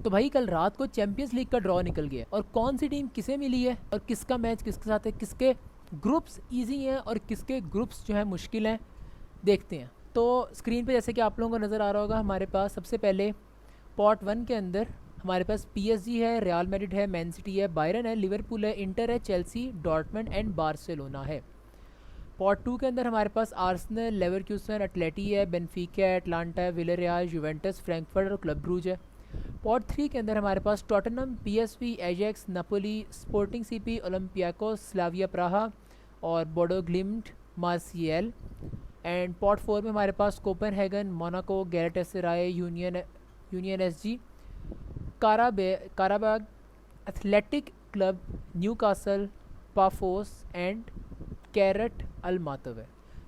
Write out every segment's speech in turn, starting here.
तो भाई कल रात को चैंपियंस लीग का ड्रॉ निकल गया और कौन सी टीम किसे मिली है और किसका मैच किसके साथ है, किसके ग्रुप्स इजी हैं और किसके ग्रुप्स जो है मुश्किल हैं, देखते हैं। तो स्क्रीन पे जैसे कि आप लोगों को नज़र आ रहा होगा, हमारे पास सबसे पहले पॉट 1 के अंदर हमारे पास पीएसजी है, रियल मैड्रिड है, मैन सिटी है, बायरन है, लिवरपूल है, इंटर है, चेल्सी, डॉर्टमंड एंड बार्सिलोना है। पॉट 2 के अंदर हमारे पास आर्सेनल, लेवरक्यूसन, एटलेटी है, बेनफिका है, अटलांटा है, विलेरियल, यूवेंटस, फ्रैंकफर्ट और क्लब ब्रूज है। पॉट 3 के अंदर हमारे पास Tottenham, PSV, Ajax, Napoli, Sporting CP, Olympiacos, Slavia Praha और Bodo Glimt, Marseille. And pot 4 में हमारे पास Copenhagen, Monaco, Galatasaray, Union SG, Qarabag, Athletic Club, Newcastle, Pafos and Kairat Almaty है।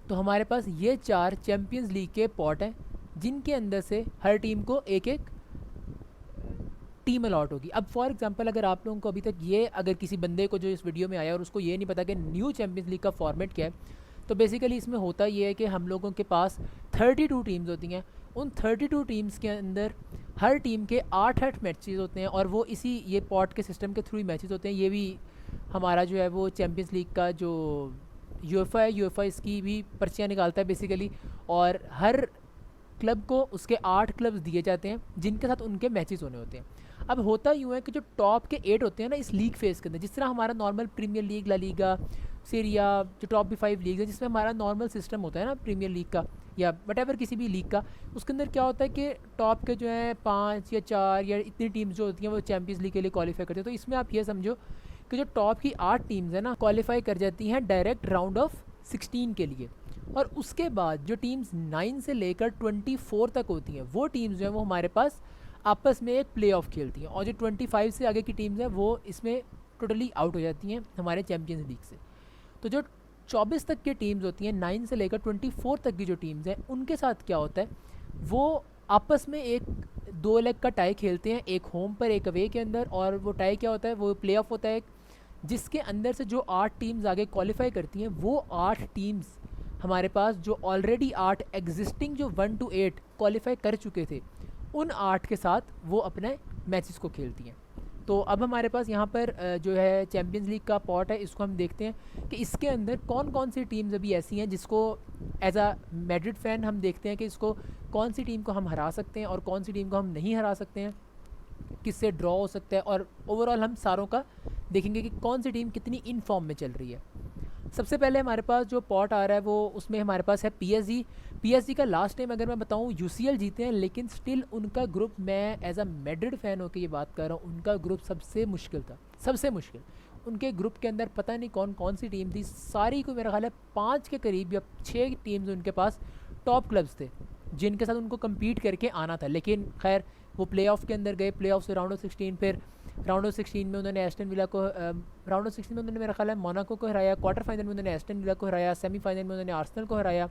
तो हमारे पास ये 4 चैम्पियंस लीग के पॉट हैं जिनके अंदर से हर टीम को एक एक टीम अलॉट होगी। अब फॉर एग्जांपल अगर आप लोगों को अभी तक ये, अगर किसी बंदे को जो इस वीडियो में आया और उसको ये नहीं पता कि न्यू चैम्पियंस लीग का फॉर्मेट क्या है, तो बेसिकली इसमें होता ये है कि हम लोगों के पास 32 टीम्स होती हैं। उन 32 टीम्स के अंदर हर टीम के 8-8 मैचेस होते हैं और वो इसी ये पॉट के सिस्टम के थ्रू ही मैचेस होते हैं। ये भी हमारा जो है वो चैम्पियंस लीग का जो यूएफए है, यूएफए इसकी भी पर्चियाँ निकालता है बेसिकली, और हर क्लब को उसके 8 क्लब्स दिए जाते हैं जिनके साथ उनके मैचेस होने होते हैं। अब होता यूँ है कि जो टॉप के 8 होते हैं ना इस लीग फेज़ के अंदर, जिस तरह हमारा normal Premier League, La Liga, Serie A, जो टॉप भी 5 लीग है जिसमें हमारा नॉर्मल सिस्टम होता है ना प्रीमियर लीग का या वट किसी भी लीग का, उसके अंदर क्या होता है कि टॉप के जो है 5 या 4 या इतनी टीम्स जो होती हैं वो चैम्पियंस लीग के लिए क्वालिफाई करते हैं। तो इसमें आप ये समझो कि जो टॉप की 8 टीम्स हैं ना क्वालिफाई कर जाती हैं डायरेक्ट राउंड ऑफ 16 के लिए, और उसके बाद जो टीम्स 9 से लेकर 24 तक होती हैं वो टीम्स जो है वो हमारे पास आपस में एक प्ले ऑफ खेलती हैं, और जो 25 से आगे की टीम्स हैं वो इसमें टोटली आउट हो जाती हैं हमारे चैम्पियंस लीग से। तो जो 24 तक की टीम्स होती हैं, 9 से लेकर 24 तक की जो टीम्स हैं, उनके साथ क्या होता है, वो आपस में एक 2 लेग का टाई खेलते हैं, एक होम पर एक अवे के अंदर। और वो टाई क्या होता है, वो प्ले ऑफ होता है जिसके अंदर से जो 8 टीम्स आगे क्वालिफाई करती हैं वो 8 टीम्स हमारे पास जो ऑलरेडी 8 एग्जिस्टिंग जो 1 to 8 क्वालिफाई कर चुके थे उन 8 के साथ वो अपने मैचेस को खेलती हैं। तो अब हमारे पास यहाँ पर जो है चैम्पियंस लीग का पॉट है, इसको हम देखते हैं कि इसके अंदर कौन कौन सी टीम्स अभी ऐसी हैं जिसको एज अ मैड्रिड फ़ैन हम देखते हैं कि इसको कौन सी टीम को हम हरा सकते हैं और कौन सी टीम को हम नहीं हरा सकते हैं, किससे ड्रॉ हो सकता है, और ओवरऑल हम सारों का देखेंगे कि कौन सी टीम कितनी इन फॉर्म में चल रही है। सबसे पहले हमारे पास जो पॉट आ रहा है वो उसमें हमारे पास है पीएसजी का लास्ट टाइम अगर मैं बताऊं यूसीएल जीते हैं, लेकिन स्टिल उनका ग्रुप, मैं एज अ मैड्रिड फ़ैन होकर ये बात कर रहा हूँ, उनका ग्रुप सबसे मुश्किल था, सबसे मुश्किल। उनके ग्रुप के अंदर पता नहीं कौन कौन सी टीम थी, सारी को मेरा ख्याल है 5 के करीब या 6 टीम्स उनके पास टॉप क्लब्स थे जिनके साथ उनको कम्पीट करके आना था। लेकिन खैर वो प्ले ऑफ के अंदर गए, प्ले ऑफ से राउंड ऑफ 16, फिर राउंड ऑफ 16 में उन्होंने एस्टन विला को, राउंड ऑफ 16 में उन्होंने मेरा ख्याल है मोनाको को हराया, क्वार्टर फाइनल में उन्होंने एस्टन विला को हराया, सेमीफाइनल में उन्होंने आर्सेनल को हराया,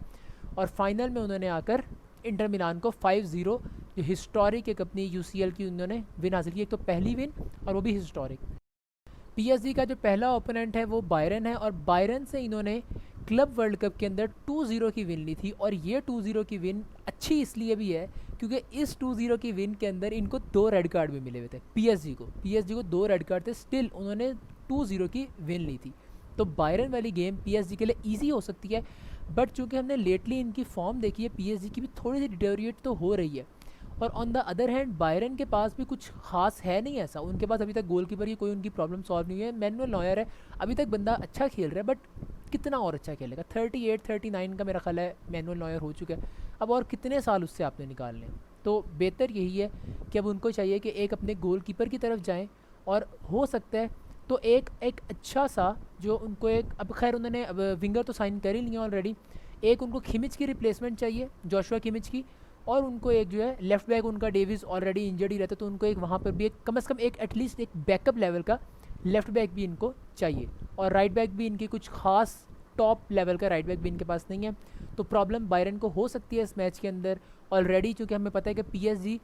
और फाइनल में उन्होंने आकर इंटर मिलान को 5-0 जो हिस्टोरिक एक अपनी यूसीएल की उन्होंने विन हासिल की, एक तो पहली विन और वो भी हिस्टोरिक। पीएसजी का जो पहला ओपोनेंट है वो बायरन है, और बायरन से इन्होंने क्लब वर्ल्ड कप के अंदर 2-0 की विन ली थी, और ये 2-0 की विन अच्छी इसलिए भी है क्योंकि इस 2-0 की विन के अंदर इनको 2 रेड कार्ड भी मिले हुए थे। पीएसजी को 2 रेड कार्ड थे, स्टिल उन्होंने 2-0 की विन ली थी। तो बायरन वाली गेम पीएसजी के लिए ईजी हो सकती है, बट चूँकि हमने लेटली इनकी फॉर्म देखी है पीएसजी की भी थोड़ी सी डिटेरिएट तो हो रही है। और on the other hand Byron के पास भी कुछ खास है नहीं ऐसा, उनके पास अभी तक गोलकीपर की कोई उनकी प्रॉब्लम सॉल्व नहीं हुई है। मैनुअल नॉयर है, अभी तक बंदा अच्छा खेल रहा है, बट कितना और अच्छा खेलेगा। 38-39 का मेरा ख्याल है मैनुअल नॉयर हो चुका है, अब और कितने साल उससे आपने निकालने। तो बेहतर यही है कि अब उनको चाहिए कि एक अपने गोलकीपर की तरफ जाएँ, और हो सकता है तो एक अच्छा सा जो उनको एक, अब खैर उन्होंने अब विंगर तो साइन कर ही लिया ऑलरेडी, एक उनको खिमिच की रिप्लेसमेंट चाहिए, जोशुआ खिमिच की, और उनको एक जो है लेफ़्ट बैक उनका डेविस ऑलरेडी इंजर्ड ही रहता है, तो उनको एक वहाँ पर भी एक कम से कम एक एटलीस्ट एक बैकअप लेवल का लेफ़्ट बैक भी इनको चाहिए। और राइट बैक भी इनकी कुछ खास टॉप लेवल का राइट बैक भी इनके पास नहीं है। तो प्रॉब्लम बायरन को हो सकती है इस मैच के अंदर ऑलरेडी, चूँकि हमें पता है कि पीएसजी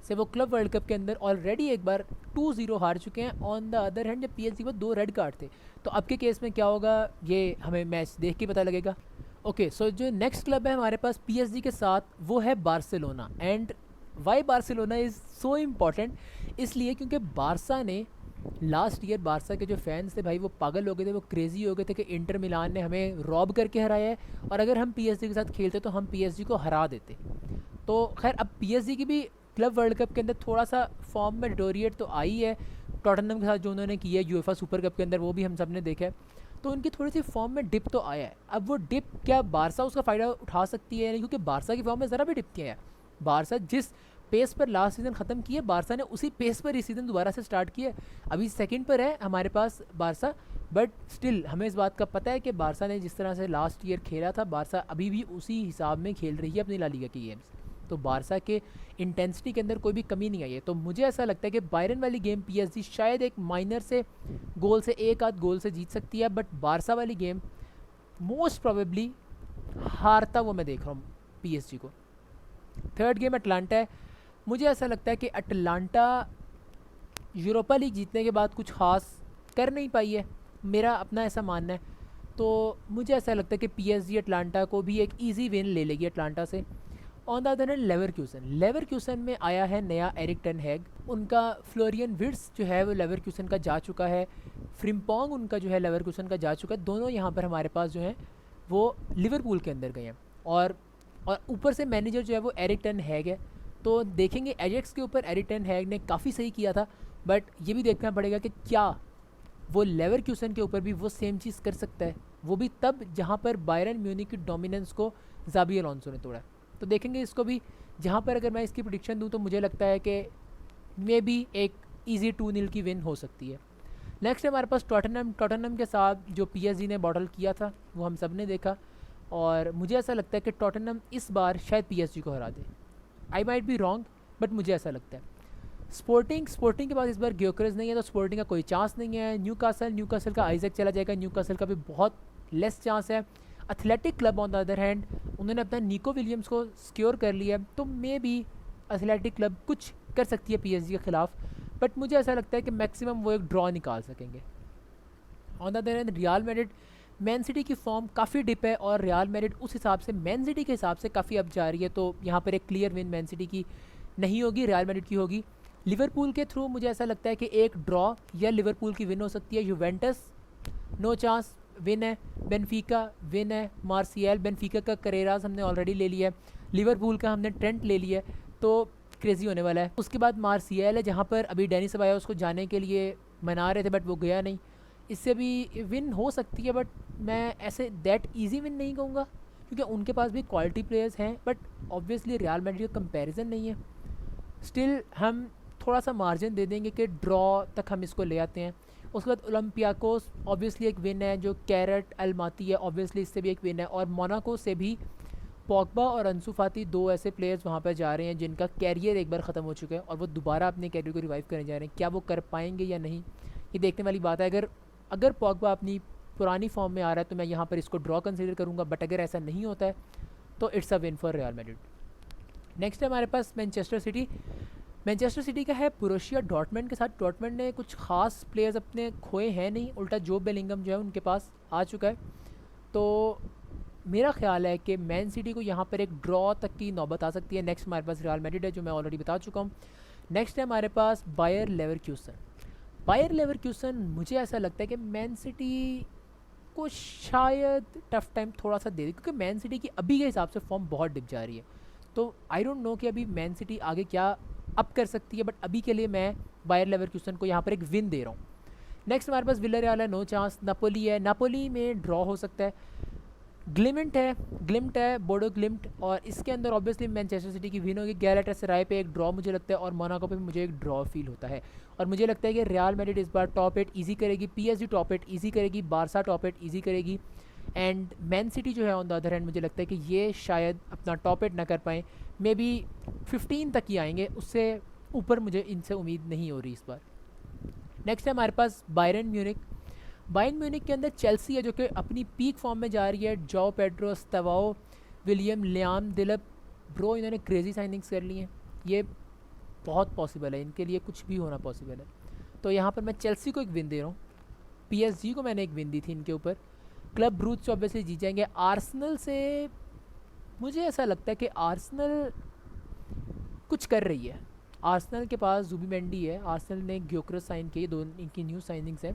से वो क्लब वर्ल्ड कप के अंदर ऑलरेडी एक बार 2-0 हार चुके हैं। ऑन द अदर हैंड जब पीएसजी को 2 रेड कार्ड थे, तो अब के केस में क्या होगा ये हमें मैच देख के पता लगेगा। ओके, सो जो नेक्स्ट क्लब है हमारे पास पीएसजी के साथ वो है Barcelona. And why Barcelona is so important, इसलिए क्योंकि बारसा ने लास्ट ईयर, बारसा के जो फैंस थे भाई वो पागल हो गए थे, वो क्रेजी हो गए थे कि इंटर मिलान ने हमें रॉब करके हराया है, और अगर हम पीएसजी के साथ खेलते तो हम पीएसजी को हरा देते। तो खैर अब पीएसजी की भी क्लब वर्ल्ड कप के अंदर थोड़ा सा फॉर्म में डिटोरिएट तो आई है, टॉटनहम के साथ जो उन्होंने किया है यूएफए सुपर कप के अंदर वो भी हम सब ने देखा है, तो उनकी थोड़ी सी फॉर्म में डिप तो आया है। अब वो डिप क्या बारसा उसका फ़ायदा उठा सकती है, क्योंकि बारसा की फॉर्म में ज़रा भी डिप किया है। बारसा जिस पेस पर लास्ट सीज़न ख़त्म किया, बारसा ने उसी पेस पर इस सीज़न दोबारा से स्टार्ट किया। अभी सेकंड पर है हमारे पास बारसा, बट स्टिल हमें इस बात का पता है कि बारसा ने जिस तरह से लास्ट ईयर खेला था, बारसा अभी भी उसी हिसाब में खेल रही है अपनी ला लीगा की गेम्स। तो बारसा के इंटेंसिटी के अंदर कोई भी कमी नहीं आई है। तो मुझे ऐसा लगता है कि बायरन वाली गेम पीएसजी शायद एक माइनर से गोल से, एक आध गोल से जीत सकती है, बट बारसा वाली गेम मोस्ट प्रोबेबली हारता वो मैं देख रहा हूँ पीएसजी को। थर्ड गेम अटलांटा है। मुझे ऐसा लगता है कि अटलांटा यूरोपा लीग जीतने के बाद कुछ खास कर नहीं पाई है, मेरा अपना ऐसा मानना है। तो मुझे ऐसा लगता है कि पीएसजी अटलांटा को भी एक इजी विन ले लेगी अटलांटा से। On the other hand Leverkusen में आया है नया एरिक टेन हैग, उनका फ्लोरियन विर्ट्स जो है वो लेवरक्यूसन का जा चुका है, फ्रिम्पोंग उनका जो है लेवरक्यूसन का जा चुका है, दोनों यहाँ पर हमारे पास जो है वो लिवरपूल के अंदर गए हैं। और ऊपर से मैनेजर जो है वो एरिक टेन हैग है। तो देखेंगे एजेक्स के ऊपर एरिक टेन हैग ने काफ़ी सही किया था, बट ये भी देखना पड़ेगा कि क्या वो लेवरक्यूसन के ऊपर भी वो सेम चीज़ कर सकता है, वो भी तब जहाँ पर बायरन म्यूनिख की डोमिनेंस को ज़ाबी अलोंसो ने तोड़ा। तो देखेंगे इसको भी, जहाँ पर अगर मैं इसकी प्रेडिक्शन दूँ तो मुझे लगता है कि मे बी एक इजी 2-0 की विन हो सकती है। नेक्स्ट है हमारे पास टॉटनहम के साथ जो पीएसजी ने बॉटल किया था वो हम सब ने देखा, और मुझे ऐसा लगता है कि टॉटनहम इस बार शायद पीएसजी को हरा दे। I might be wrong, but मुझे ऐसा लगता है। स्पोर्टिंग के पास इस बार ग्योकरेज नहीं है, तो स्पोर्टिंग का कोई चांस नहीं है। न्यूकासल का आइजैक चला जाएगा, न्यूकासल का भी बहुत लेस चांस है। Athletic club on the other hand उन्होंने अपना निको विलियम्स को सिक्योर कर लिया है, तो मे बी एथलेटिक क्लब कुछ कर सकती है पीएसजी के ख़िलाफ़, बट मुझे ऐसा लगता है कि मैक्सिमम वो एक ड्रॉ निकाल सकेंगे। On the other hand real Madrid, man city की फॉर्म काफ़ी डिप है, और रियल मैड्रिड उस हिसाब से मैन सिटी के हिसाब से काफ़ी अप जा रही है, तो यहाँ पर एक क्लियर विन मैन सिटी की नहीं होगी, रियल मैड्रिड की होगी। लिवरपूल के थ्रू मुझे ऐसा लगता है कि एक ड्रॉ या लिवरपूल की विन हो सकती है। यूवेंटस नो चांस, विन है। बेनफिका विन है। मार्सियल, बेनफिका का करेरास हमने ऑलरेडी ले लिया है, लिवरपूल का हमने ट्रेंट ले लिया है, तो क्रेजी होने वाला है। उसके बाद मार्सियल है, जहाँ पर अभी डेनी सबाया उसको जाने के लिए मना रहे थे, बट वो गया नहीं। इससे भी विन हो सकती है, बट मैं ऐसे दैट इजी विन नहीं कहूँगा, क्योंकि उनके पास भी क्वालिटी प्लेयर्स हैं, बट ऑब्वियसली रियल मैड्रिड का कंपैरिजन नहीं है। स्टिल हम थोड़ा सा मार्जिन दे देंगे कि ड्रॉ तक हम इसको ले आते हैं। उसके बाद ओलंपियाकोस ऑब्वियसली एक विन है, जो कैरेट अलमाती है ऑब्वियसली इससे भी एक विन है, और मोनाको से भी पॉगबा और अंसु फाती दो ऐसे प्लेयर्स वहाँ पर जा रहे हैं जिनका कैरियर एक बार ख़त्म हो चुका है, और वो दोबारा अपने कैरियर को रिवाइव करने जा रहे हैं। क्या वो कर पाएंगे या नहीं, ये देखने वाली बात है। अगर पॉगबा अपनी पुरानी फॉर्म में आ रहा है तो मैं यहाँ पर इसको ड्रॉ कंसिडर करूँगा, बट अगर ऐसा नहीं होता है तो it's a win for real Madrid. Next है हमारे पास मैनचेस्टर सिटी का है बोरुसिया डॉर्टमंड के साथ। डॉर्टमंड ने कुछ खास प्लेयर्स अपने खोए हैं नहीं, उल्टा जोब बेलिंगम जो है उनके पास आ चुका है। तो मेरा ख्याल है कि मैन सिटी को यहाँ पर एक ड्रॉ तक की नौबत आ सकती है। नेक्स्ट हमारे पास रियल मैड्रिड है, जो मैं ऑलरेडी बता चुका हूँ। नेक्स्ट है हमारे पास बायर लेवरक्यूसन। मुझे ऐसा लगता है कि मैन सिटी को शायद टफ टाइम थोड़ा सा दे दे, क्योंकि मैन सिटी की अभी के हिसाब से फॉर्म बहुत डिप जा रही है। तो आई डोंट नो कि अभी मैन सिटी आगे क्या अप कर सकती है, बट अभी के लिए मैं बायर लेवरक्यूसन को यहाँ पर एक विन दे रहा हूँ। नेक्स्ट हमारे पास विलरियल है, नो चांस। नापोली है, नापोली में ड्रॉ हो सकता है। ग्लिम्ट है बोडो ग्लिम्ट, और इसके अंदर ऑब्वियसली मैनचेस्टर सिटी की विन होगी। गैलाटासराय पे एक ड्रॉ मुझे लगता है, और मोनाको पे भी मुझे एक ड्रॉ फील होता है। और मुझे लगता है कि रियल मैड्रिड इस बार टॉप 8 ईजी करेगी, पीएसजी टॉप 8 ईजी करेगी, बारसा टॉप 8 ईजी करेगी, एंड मैन सिटी जो है ऑन द अदर हैंड मुझे लगता है कि ये शायद अपना टॉप 8 ना कर पाएँ, मे बी 15 तक ही आएंगे, उससे ऊपर मुझे इनसे उम्मीद नहीं हो रही इस बार। नेक्स्ट है हमारे पास बायरन म्यूनिख के अंदर चेल्सी है, जो कि अपनी पीक फॉर्म में जा रही है। Joao Pedro, Estevao Willian, Liam Delap, bro इन्होंने क्रेजी साइनिंग्स कर ली हैं। ये बहुत पॉसिबल है, इनके लिए कुछ भी होना पॉसिबल है। तो यहाँ पर मैं चेल्सी को एक विन दे रहा हूँ। पीएसजी को मैंने एक विन दी थी इनके ऊपर। क्लब ब्रूज से ऑब्वियसली जीत जाएंगे। आर्सेनल से मुझे ऐसा लगता है कि आर्सेनल कुछ कर रही है। आर्सेनल के पास जुबिमेंडी है, आर्सेनल ने ग्योकरस साइन किए, दोनों इनकी न्यू साइनिंग्स हैं।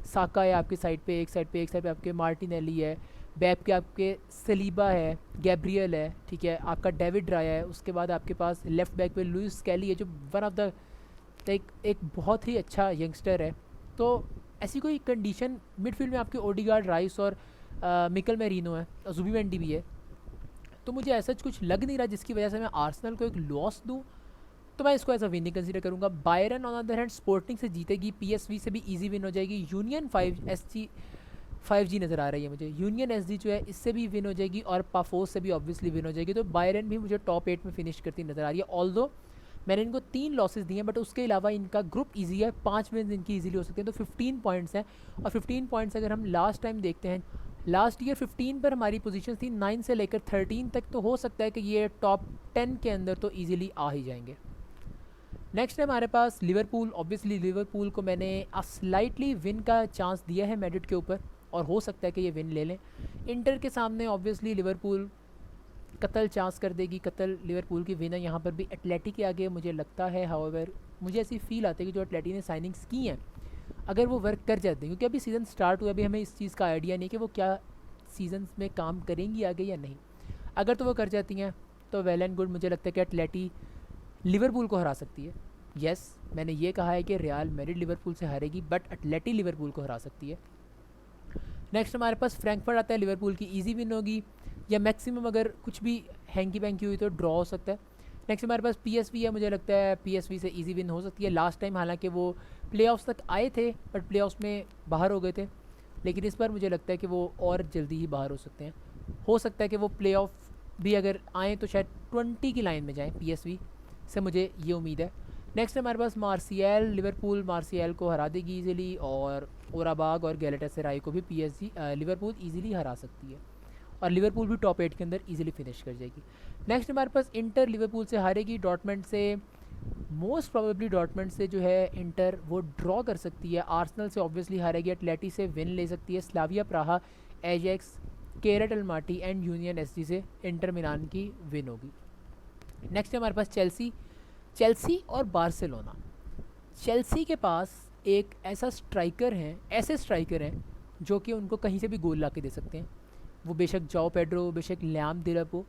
साका है आपकी साइड पे, एक साइड पे आपके मार्टिनेली है, बैप के आपके सलीबा है, गैब्रियल है, ठीक है, आपका डेविड राया है। उसके बाद आपके पास लेफ्ट बैक पे लुइस कैली है, जो वन ऑफ द एक बहुत ही अच्छा यंगस्टर है। तो ऐसी कोई कंडीशन, मिडफील्ड में आपके ओडिगार्ड, राइस और मिकल मैरिनो है और जुबिमेंडी भी है। तो मुझे ऐसा कुछ लग नहीं रहा जिसकी वजह से मैं आर्सेनल को एक लॉस दूँ, तो मैं इसको ऐसा विन नहीं कंसीडर करूँगा। Byron on other hand sporting से जीतेगी, पीएसवी से भी इजी विन हो जाएगी। यूनियन 5G नज़र आ रही है मुझे, यूनियन एसजी जो है इससे भी विन हो जाएगी और पाफोस से भी ऑब्वियसली विन हो जाएगी। तो बायरन भी मुझे टॉप 8 में फिनिश करती नज़र आ रही है। ऑल्दो मैंने इनको 3 लॉसेस दिए हैं, बट उसके अलावा इनका ग्रुप ईजी है, 5 विन इनकी ईजिली हो सकते हैं। तो 15 पॉइंट्स हैं, और 15 पॉइंट्स अगर हम लास्ट टाइम देखते हैं, लास्ट ईयर 15 पर हमारी पोजीशन थी, 9 से लेकर 13 तक। तो हो सकता है कि ये टॉप 10 के अंदर तो ईजिली आ ही जाएंगे। नेक्स्ट है हमारे पास लिवरपूल। ऑब्वियसली लिवरपूल को मैंने स्लाइटली विन का चांस दिया है मेरिट के ऊपर, और हो सकता है कि ये विन ले लें। इंटर के सामने ऑब्वियसली लिवरपूल कतल चांस कर देगी, कतल लिवरपूल की विन है। यहाँ पर भी एटलेटिक के आगे मुझे लगता है, हाउएवर मुझे ऐसी फील आती है कि जो एटलेटिक ने साइनिंग्स की हैं अगर वो वर्क कर जाते हैं, क्योंकि अभी सीज़न स्टार्ट हुआ, अभी हमें इस चीज़ का आइडिया नहीं कि वो क्या सीजन में काम करेंगी आगे या नहीं। अगर तो वो कर जाती हैं तो वेल एंड गुड, मुझे लगता है कि एटलेटी लिवरपूल को हरा सकती है। यस, मैंने ये कहा है कि रियल मैड्रिड लिवरपूल से हारेगी, बट एटलेटी लिवरपूल को हरा सकती है। नेक्स्ट हमारे पास फ्रैंकफर्ट आता है, लिवरपूल की इजी विन होगी, या मैक्सिमम अगर कुछ भी हैंकी बैंकी हुई तो ड्रॉ हो सकता है। नेक्स्ट हमारे पास पीएसवी है, मुझे लगता है पीएसवी से इजी विन हो सकती है। लास्ट टाइम हालांकि वो प्लेऑफ्स तक आए थे, बट प्लेऑफ्स में बाहर हो गए थे, लेकिन इस बार मुझे लगता है कि वो और जल्दी ही बाहर हो सकते हैं। हो सकता है कि वो प्लेऑफ भी अगर आएँ तो शायद 20 की लाइन में जाएँ, पीएसवी से मुझे ये उम्मीद है। नेक्स्ट हमारे पास मार्सियल, लिवरपूल मार्सियल को हरा देगी ईजिली, और ओराबाग और गैलेटासराय को भी लिवरपूल ईजिली हरा सकती है, और लिवरपूल भी टॉप 8 के अंदर ईजिली फिनिश कर जाएगी। नेक्स्ट हमारे पास इंटर लिवरपूल से हारेगी, डॉर्टमंड से मोस्ट प्रोबेबली डॉर्टमंड से जो है इंटर वो ड्रॉ कर सकती है। आर्सेनल से ऑब्वियसली हारेगी, एटलेटी से विन ले सकती है, Slavia Praha, Ajax, Kairat Almaty and Union SG से इंटर मिलान की विन होगी। नेक्स्ट हमारे पास चेल्सी और बार्सिलोना। चेल्सी के पास एक ऐसे स्ट्राइकर हैं जो कि उनको कहीं से भी गोल ला के दे सकते हैं। वो बेशक जाओ पेड्रो, बेशक लियाम दिलप हो,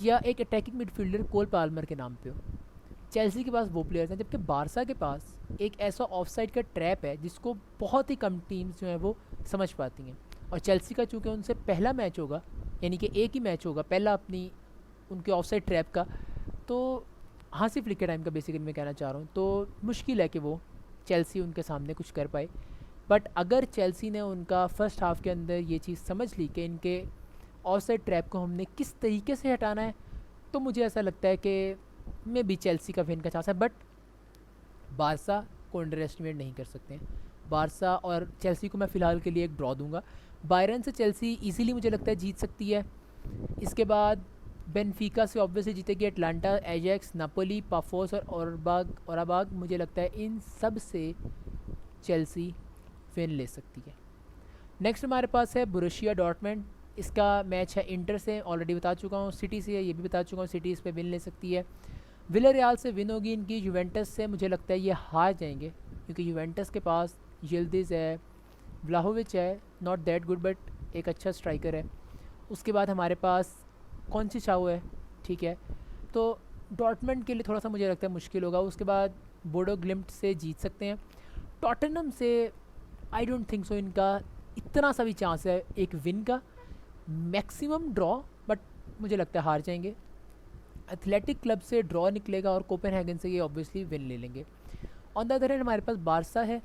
या एक अटैकिंग मिडफील्डर कोल पाल्मर के नाम पे हो। चेल्सी के पास वो प्लेयर्स हैं, जबकि बारसा के पास एक ऐसा ऑफसाइड का ट्रैप है जिसको बहुत ही कम टीम्स जो हैं वो समझ पाती हैं। और चेल्सी का चूँकि उनसे पहला मैच होगा, यानी कि एक ही मैच होगा पहला अपनी उनके ऑफसाइड ट्रैप का, तो हाँ सिर्फ लिखे टाइम का बेसिकली मैं कहना चाह रहा हूँ, तो मुश्किल है कि वो चेल्सी उनके सामने कुछ कर पाए। बट अगर चेल्सी ने उनका फर्स्ट हाफ के अंदर ये चीज़ समझ ली कि इनके ऑफसाइड ट्रैप को हमने किस तरीके से हटाना है, तो मुझे ऐसा लगता है कि मैं भी चेल्सी का विन का चांस है। बट बारसा को अंडर एस्टिमेट नहीं कर सकते हैं। बारसा और चेल्सी को मैं फ़िलहाल के लिए एक ड्रॉ दूंगा। बायरन से चेल्सी इजीली मुझे लगता है जीत सकती है। इसके बाद बेनफिका से ऑब्वियसली जीतेगी एटलांटा, एजेक्स, नापोली, पाफोस और ओराबाग मुझे लगता है इन सब से चेल्सी विन ले सकती है। नेक्स्ट हमारे पास है बोरुसिया डॉर्टमंड। इसका मैच है इंटर से, ऑलरेडी बता चुका हूँ। सिटी से ये भी बता चुका हूँ, सिटी इस पर विन ले सकती है। विलारियल से विन होगी इनकी। यूवेंटस से मुझे लगता है ये हार जाएंगे, क्योंकि यूवेंटस के पास यिल्दिज़ है, व्लाहोविच है, नॉट दैट गुड बट एक अच्छा स्ट्राइकर है। उसके बाद हमारे पास कॉन्सेसाओ है, ठीक है, तो डॉर्टमंड के लिए थोड़ा सा मुझे लगता है मुश्किल होगा। उसके बाद बोडो ग्लिम्ट से जीत सकते हैं। टॉटनहम से आई डोंट थिंक सो इनका इतना सा भी चांस है एक विन का, मैक्सिमम ड्रॉ, बट मुझे लगता है हार जाएंगे। एथलेटिक क्लब से ड्रॉ निकलेगा, और कोपेनहेगन से ये ऑब्वियसली विन ले लेंगे। ऑन द अदर हैंड हमारे पास बारसा है,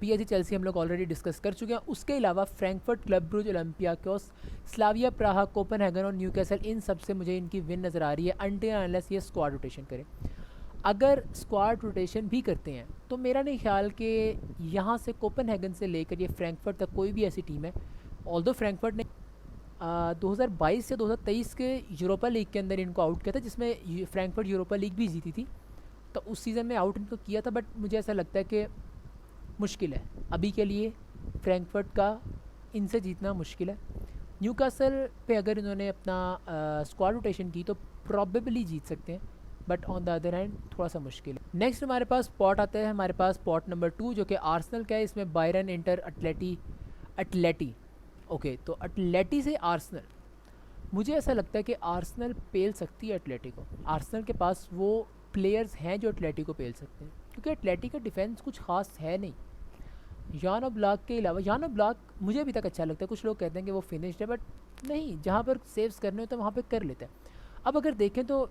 पीएसजी, चेल्सी हम लोग ऑलरेडी डिस्कस कर चुके हैं। उसके अलावा Frankfurt, Club Brugge, Olympiacos, Slavia Praha, Copenhagen और न्यूकैसल, इन सब से मुझे इनकी विन नज़र आ रही है, अनटिल अनलेस ये स्क्वाड रोटेशन करें। अगर स्क्वाड रोटेशन भी करते हैं तो मेरा नहीं ख्याल कि यहाँ से कोपेनहेगन से लेकर ये फ्रैंकफर्ट तक कोई भी ऐसी टीम है। ऑल्दो फ्रैंकफर्ट ने 2022 या 2023 के यूरोपा लीग के अंदर इनको आउट किया था, जिसमें फ्रैंकफर्ट यूरोपा लीग भी जीती थी, तो उस सीज़न में आउट इनको किया था। बट मुझे ऐसा लगता है कि मुश्किल है अभी के लिए फ्रैंकफर्ट का इनसे जीतना मुश्किल है। न्यूकासल पे अगर इन्होंने अपना स्क्वाड रोटेशन की तो प्रॉबेबली जीत सकते हैं, but on the other hand थोड़ा सा मुश्किल है। नेक्स्ट हमारे पास स्पॉट आता है, हमारे पास स्पॉट नंबर 2 जो कि आर्सेनल का है। इसमें बायरन, इंटर, अटलेटी। ओके, तो अटलेटी से आर्सेनल, मुझे ऐसा लगता है कि आर्सेनल पेल सकती है अटलेटी को। आर्सेनल के पास वो प्लेयर्स हैं जो अटलेटी को पेल सकते हैं, क्योंकि अटलेटी का डिफेंस कुछ खास है नहीं। यान ओब्लाक के अलावा, यान ओब्लाक मुझे अभी तक अच्छा लगता है। कुछ लोग कहते हैं कि वो फिनिश्ड है, बट नहीं, जहाँ पर सेव्स करने होते हैं वहाँ पर कर लेते हैं। अब अगर देखें तो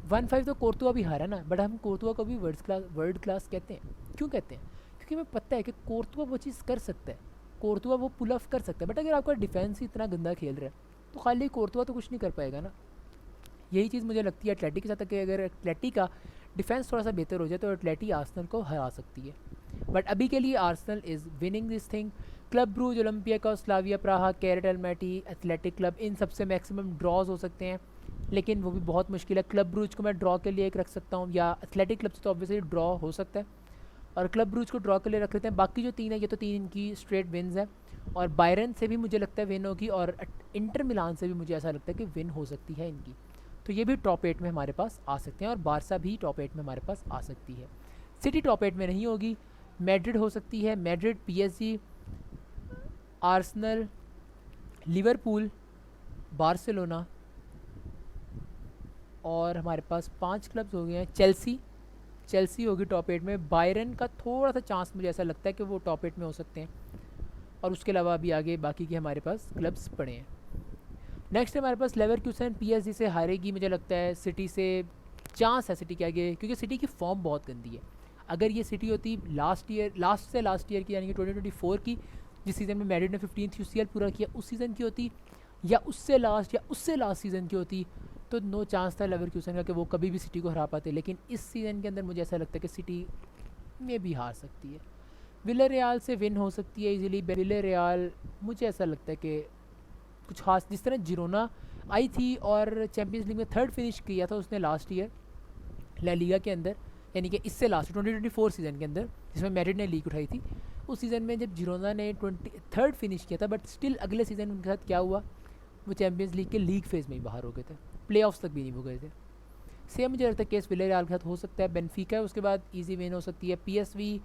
1-5 तो कोर्तुआ भी हारा ना, बट हम कोर्तुआ को भी वर्ल्ड क्लास कहते हैं। क्यों कहते हैं? क्योंकि हमें पता है कि कोर्तुआ वो चीज़ कर सकता है, कोर्तुआ वो पुल ऑफ कर सकता है। बट अगर आपका डिफेंस ही इतना गंदा खेल रहा है तो खाली कोर्तुआ तो कुछ नहीं कर पाएगा ना। यही चीज़ मुझे लगती है एटलेटिक के साथ, कि अगर एटलेटिक का डिफेंस थोड़ा सा बेहतर हो जाए तो एटलेटिक आर्सेनल को हरा सकती है। बट अभी के लिए Arsenal is winning this thing. Club Brugge, Olympiacos, Slavia Praha, Kairat Almaty, Athletic Club, इन सबसे मैक्सिमम ड्रॉज हो सकते हैं, लेकिन वो भी बहुत मुश्किल है। क्लब ब्रूज को मैं ड्रॉ के लिए एक रख सकता हूँ, या एथलेटिक क्लब से तो ऑब्वियसली ड्रॉ हो सकता है, और क्लब ब्रूज को ड्रॉ के लिए रख लेते हैं। बाकी जो 3 है, ये तो 3 इनकी स्ट्रेट विन्स है, और बायरन से भी मुझे लगता है विन होगी, और इंटर मिलान से भी मुझे ऐसा लगता है कि विन हो सकती है इनकी। तो ये भी टॉप 8 में हमारे पास आ सकते हैं, और बारसा भी टॉप 8 में हमारे पास आ सकती है। सिटी टॉप 8 में नहीं होगी। मैड्रिड हो सकती है, Madrid, PSG, Arsenal, Liverpool, Barcelona, और हमारे पास 5 क्लब्स हो गए हैं। चेल्सी होगी टॉप 8 में। बायरन का थोड़ा सा चांस मुझे ऐसा लगता है कि वो टॉप 8 में हो सकते हैं, और उसके अलावा अभी आगे बाकी के हमारे पास क्लब्स पड़े हैं। नेक्स्ट हमारे पास्ट लेवरकुसन, पीएसजी से हारेगी मुझे लगता है। सिटी से चांस है सिटी के आगे, क्योंकि सिटी की फॉर्म बहुत गंदी है। अगर ये सिटी होती लास्ट ईयर की, यानी कि 2024 की, जिस सीज़न में मैड्रिड ने 15th यूसीएल पूरा किया, उस सीज़न की होती, या उससे लास्ट सीज़न की होती, तो नो चांस था लेवरकुसन का कि वो कभी भी सिटी को हरा पाते। लेकिन इस सीज़न के अंदर मुझे ऐसा लगता है कि सिटी में भी हार सकती है। विलेरियाल से विन हो सकती है इजीली। विलेरियाल मुझे ऐसा लगता है कि कुछ खास, जिस तरह जिरोना आई थी और चैम्पियंस लीग में 3rd फिनिश किया था उसने लास्ट ईयर ला लीगा के अंदर, यानी कि इससे लास्ट 2024 सीज़न के अंदर, जिसमें मैड्रिड ने लीग उठाई थी। उस सीज़न में जब जिरोना ने 3rd फिनिश किया था, बट स्टिल अगले सीज़न उनके साथ क्या हुआ, वो चैम्पियंस लीग के लीग फेज़ में ही बाहर हो गए थे, प्लेऑफ्स तक भी नहीं हो गए थे। सेम मुझे लगता है केस विलेरियाल के साथ हो सकता है। बेनफिका उसके बाद ईजी विन हो सकती है। पीएसवी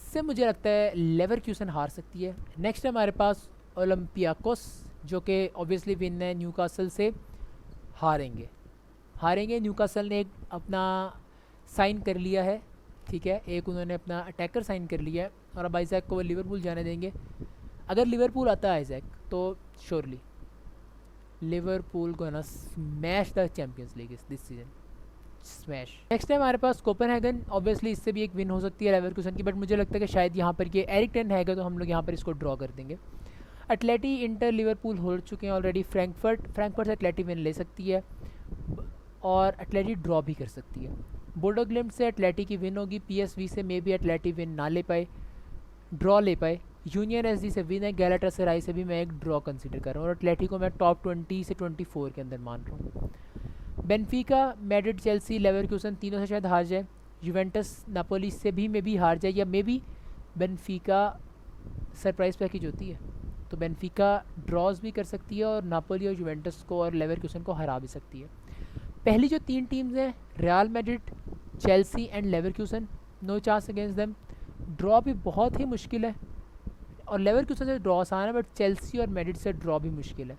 से मुझे लगता है लेवरकुसन हार सकती है। नेक्स्ट है हमारे पास ओलंपियाकोस, जो कि ऑब्वियसली विन है न्यूकासल से, हारेंगे। न्यूकासल ने एक अपना साइन कर लिया है, ठीक है, एक उन्होंने अपना अटैकर साइन कर लिया है, और अब आइजैक को वो लिवरपूल जाने देंगे। अगर लिवरपूल आता है आइजैक, तो surely Liverpool gonna smash the champions league this season, smash. Next है हमारे पास कोपेनहेगन, ऑब्वियसली इससे भी एक विन हो सकती है लेवरकुसन की, बट मुझे लगता है कि शायद यहाँ पर ये एरिक टेन हैगा, तो हम लोग यहाँ पर इसको ड्रॉ कर देंगे। एटलेटी, इंटर, लिवरपूल हो चुके हैं ऑलरेडी। फ्रैंकफर्ट से एटलेटी विन ले सकती है, और एटलेटी ड्रॉ भी कर सकती है। बोडो ग्लिम्ट से एटलेटी की विन होगी। पीएसवी से मे बी एटलेटी विन ना ले पाए, ड्रॉ ले पाए। यूनियन एसडी से विन है। गैलाटासराय से भी मैं एक ड्रॉ कंसीडर कर रहा हूँ, और एटलेटी को मैं टॉप 20 से 24 के अंदर मान रहा हूँ। बेनफिका, मैड्रिड, चेल्सी, लेवरकुसन तीनों से शायद हार जाए। यूवेंटस, नापोली से भी मे बी हार जाए, या may be Benfica surprise package होती है, तो बेनफिका ड्रॉज भी कर सकती है, और नापोली और यूवेंटस को और लेवरकुसन को हरा भी सकती है। पहली जो 3 टीम्स हैं, Real Madrid, Chelsea and Leverkusen, no chance against them. Draw भी बहुत ही मुश्किल है, और लेवरकुसन से ड्रॉ आसान है, बट चेल्सी और मैड्रिड से ड्रॉ भी मुश्किल है।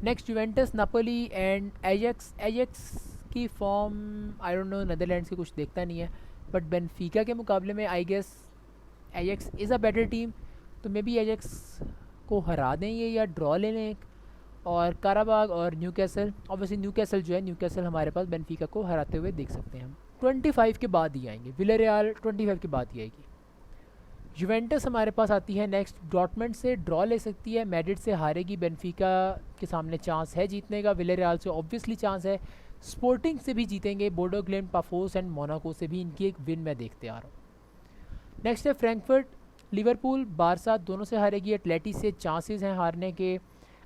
Next Juventus, Napoli and Ajax की form I don't know, Netherlands की कुछ देखता नहीं है, बट बेनफिका के मुकाबले में I guess Ajax is a better team, तो मे बी एजेक्स को हरा दें ये, या ड्रॉ ले लें एक। और काराबाग और न्यूकैसल, ऑब्वियसली न्यूकैसल हमारे पास बेनफिका को हराते हुए देख सकते हैं हम। 25 के बाद ही आएंगे। विलेरियाल 25 के बाद ही आएगी। यूवेंटस हमारे पास आती है नेक्स्ट। डॉर्टमंड से ड्रॉ ले सकती है, मैड्रिड से हारेगी। बेनफिका के सामने चांस है जीतने का, विलेरियाल से ऑब्वियसली चांस है, स्पोर्टिंग से भी जीतेंगे, बोडो ग्लिम्ट, पाफोस एंड मोनाको से भी इनकी एक विन मैं देखते आ रहा हूँ। नेक्स्ट है फ्रैंकफर्ट, लिवरपूल, बारसा दोनों से हारेगी। एटलेटी से चांसेस हैं हारने के।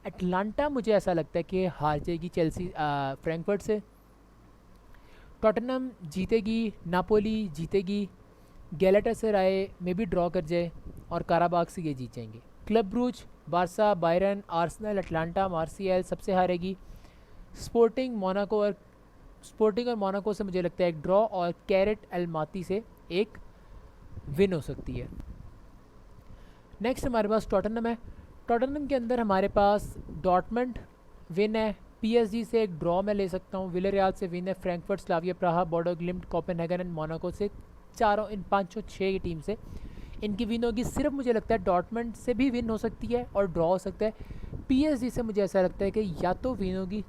एटलांटा मुझे ऐसा लगता है कि हार जाएगी फ्रैंकफर्ट से। टॉटनहम जीतेगी, नापोली जीतेगी, गैलाटासराय में भी ड्रॉ कर जाए, और काराबाग से ये जीत जाएंगे। Club Brugge, Barca, Bayern, Arsenal, Atalanta, Marseille सबसे हारेगी। स्पोर्टिंग, मोनाको और स्पोर्टिंग और मोनाको से मुझे लगता है एक ड्रॉ, और कैरेट अलमाती से एक विन हो सकती है। नेक्स्ट हमारे पास टॉटनहम है। टॉटनहम के अंदर हमारे पास डॉर्टमंड विन है, पीएसजी से एक ड्रॉ मैं ले सकता हूँ, विलरियाल से विन है, Frankfurt, Slavia Praha, Bodo Glimt, Copenhagen and Monaco से चारों इन 5-6 की टीम से इनकी विन होगी। सिर्फ मुझे लगता है डॉर्टमंड से भी विन हो सकती है और ड्रॉ हो सकता है। पीएसजी से मुझे ऐसा लगता है कि या तो विन होगी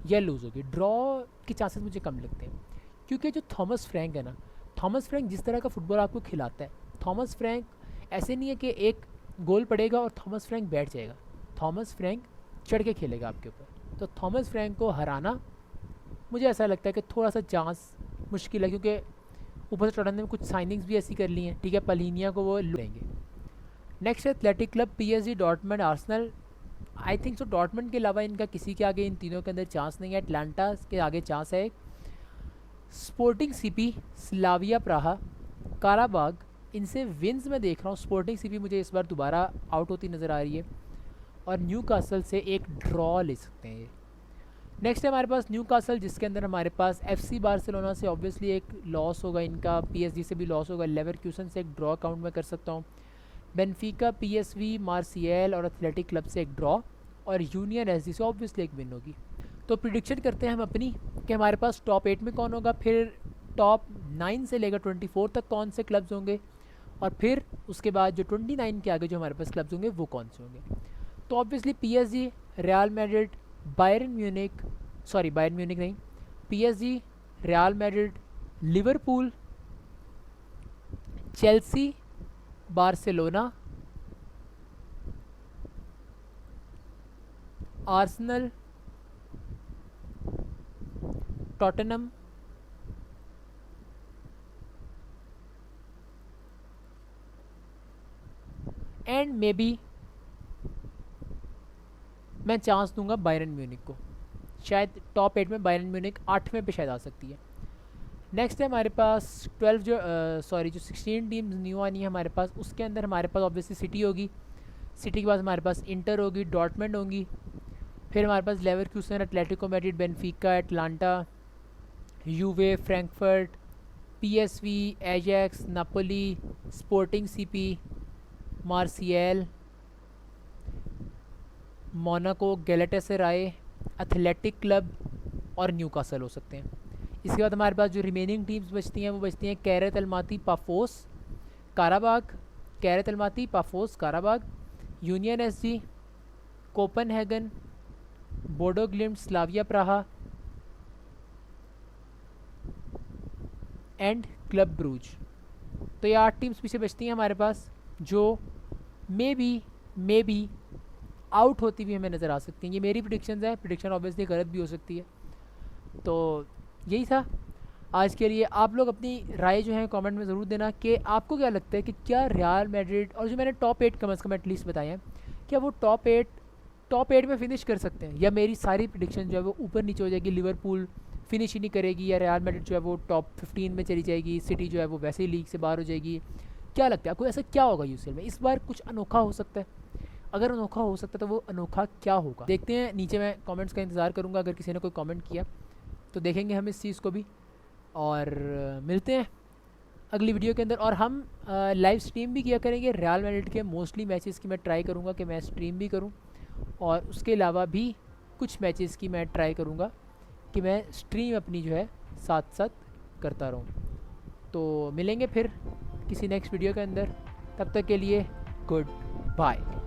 या लूज़ होगी, ड्रॉ के चांसेस मुझे कम लगते हैं, क्योंकि जो थॉमस फ्रैंक है ना, थॉमस फ्रैंक जिस तरह का फुटबॉल आपको खिलाता है, थॉमस फ्रैंक ऐसे नहीं है कि एक गोल पड़ेगा और थॉमस फ्रैंक बैठ जाएगा, थॉमस फ्रैंक चढ़ के खेलेगा आपके ऊपर। तो थॉमस फ्रैंक को हराना मुझे ऐसा लगता है कि थोड़ा सा चांस मुश्किल है, क्योंकि ऊपर से टॉटनहम ने कुछ साइनिंग्स भी ऐसी कर ली हैं, ठीक है, पलीनिया को वो लेंगे। Next athletic club, PSG, Dortmund, Arsenal. I think so Dortmund के अलावा इनका किसी के आगे, इन तीनों के अंदर चांस नहीं है। एटलांटा के आगे चांस है। स्पोर्टिंग सीपी, स्लाविया प्राहा, काराबाग, इनसे विन्स मैं देख रहा हूँ। स्पोर्टिंग सीपी मुझे इस बार दोबारा आउट होती नज़र आ रही है, और न्यू कासल से एक ड्रॉ ले सकते हैं ये। नेक्स्ट है हमारे पास न्यू कासल, जिसके अंदर हमारे पास एफसी बार्सिलोना से ऑब्वियसली एक लॉस होगा इनका, पीएसजी से भी लॉस होगा, लेवरक्यूसन से एक ड्रॉ काउंट में कर सकता हूँ, बेनफिका, पीएसवी, मार्सियल और एथलेटिक क्लब से एक ड्रॉ, और यूनियन एसजी से ऑब्वियसली एक विन होगी। तो प्रिडिक्शन करते हैं हम अपनी कि हमारे पास टॉप 8 में कौन होगा, फिर टॉप 9 से लेकर 24 तक कौन से क्लब्स होंगे, और फिर उसके बाद जो 29 के आगे जो हमारे पास क्लब्स होंगे वो कौन से होंगे। तो obviously PSG, Real Madrid, Bayern Munich नहीं, PSG, Real Madrid, Liverpool, Chelsea, Barcelona, Arsenal, Tottenham, and maybe मैं चांस दूंगा बायरन म्यूनिक को, शायद टॉप 8 में बायरन म्यूनिक 8वें पे शायद आ सकती है। नेक्स्ट है हमारे पास 16 टीम्स न्यू आनी है हमारे पास। उसके अंदर हमारे पास ऑब्वियसली सिटी होगी, सिटी के बाद हमारे पास इंटर होगी, डॉर्टमंड होंगी, फिर हमारे पास Leverkusen, Atletico Madrid, Benfica, Atalanta, Juve, Frankfurt, PSV, Ajax, Napoli, Sporting CP, Marseille, Monaco, Galatasaray, Athletic Club और न्यूकासल हो सकते हैं। इसके बाद हमारे पास जो रिमेनिंग टीम्स बचती हैं वो बचती हैं Kairat Almaty, Pafos, Qarabag, Kairat Almaty, Pafos, Qarabag, Union SG, Copenhagen, Bodo Glimt, Slavia Praha and Club Brugge. तो ये 8 टीम्स पीछे बचती हैं हमारे पास, जो मे बी आउट होती हुई हमें नज़र आ सकती हैं। ये मेरी प्रिडिक्शंस है, प्रिडिक्शन ऑब्वियसली गलत भी हो सकती है। तो यही था आज के लिए। आप लोग अपनी राय जो है कमेंट में ज़रूर देना कि आपको क्या लगता है कि क्या रियल मैड्रिड, और जो मैंने टॉप 8 कम अज़ कम एटलीस्ट बताए हैं, क्या वो टॉप 8 में फिनिश कर सकते हैं, या मेरी सारी प्रिडिक्शन जो है वो ऊपर नीचे हो जाएगी, लिवरपूल फिनिश ही नहीं करेगी, या रियल मैड्रिड जो है वो टॉप 15 में चली जाएगी, सिटी जो है वो वैसे ही लीग से बाहर हो जाएगी। क्या लगता है आपको, ऐसा क्या होगा यूसीएल में इस बार? कुछ अनोखा हो सकता है। अगर अनोखा हो सकता है तो वो अनोखा क्या होगा, देखते हैं। नीचे मैं कमेंट्स का इंतज़ार करूँगा, अगर किसी ने कोई कमेंट किया तो देखेंगे हम इस चीज़ को भी, और मिलते हैं अगली वीडियो के अंदर। और हम लाइव स्ट्रीम भी किया करेंगे रियल मैड्रिड के मोस्टली मैचेस की। मैं ट्राई करूँगा कि मैं स्ट्रीम भी करूँ, और उसके अलावा भी कुछ मैचेस की मैं ट्राई करूँगा कि मैं स्ट्रीम अपनी जो है साथ साथ करता रहूँ। तो मिलेंगे फिर किसी नेक्स्ट वीडियो के अंदर, तब तक के लिए गुड बाय।